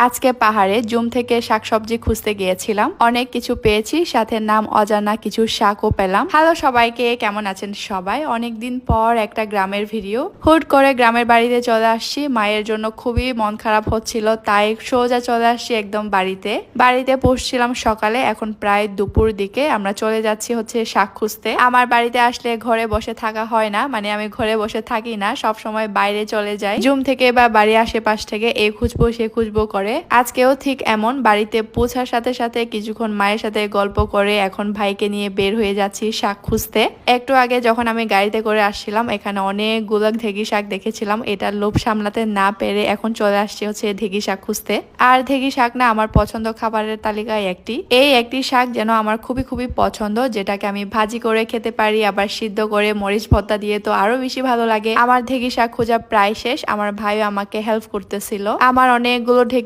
আজকে পাহাড়ে জুম থেকে শাকসবজি খুঁজতে গিয়েছিলাম, অনেক কিছু পেয়েছি, সাথে নাম অজানা কিছু শাকও পেলাম। হ্যালো সবাইকে, কেমন আছেন সবাই? অনেকদিন পর একটা গ্রামের ভিডিও। হুট করে গ্রামের বাড়িতে চলে আসছি, মায়ের জন্য খুবই মন খারাপ হচ্ছিল, তাই সোজা চলে আসছি একদম বাড়িতে পৌঁছছিলাম সকালে, এখন প্রায় দুপুর দিকে। আমরা চলে যাচ্ছি হচ্ছে শাক খুঁজতে। আমার বাড়িতে আসলে ঘরে বসে থাকা হয় না, মানে আমি ঘরে বসে থাকি না, সব সময় বাইরে চলে যাই, জুম থেকে বা বাড়ির আশেপাশ থেকে এই খুঁজবো সে খুঁজবো করে। আজকেও ঠিক এমন, বাড়িতে পৌঁছার সাথে সাথে কিছুক্ষণ মায়ের সাথে গল্প করে এখন ভাইকে নিয়ে বের হয়ে যাচ্ছি শাক খুঁজতে। একটু আগে যখন আমি গাড়িতে করে আসছিলাম, এখানে অনেকগুলো ঢেঁকি শাক দেখেছিলাম, এটার লোভ সামলাতে না পেরে এখন চলে আসছি হচ্ছে ঢেঁকি শাক খুঁজতে। আর ঢেঁকি শাক না আমার পছন্দ খাবারের তালিকায় একটি শাক যেন আমার খুবই খুবই পছন্দ, যেটাকে আমি ভাজি করে খেতে পারি, আবার সিদ্ধ করে মরিচ ভর্তা দিয়ে তো আরো বেশি ভালো লাগে। আমার ঢেঁকি শাক খোঁজা প্রায় শেষ, আমার ভাইও আমাকে হেল্প করতেছিল। আমার অনেকগুলো ঢেঁকি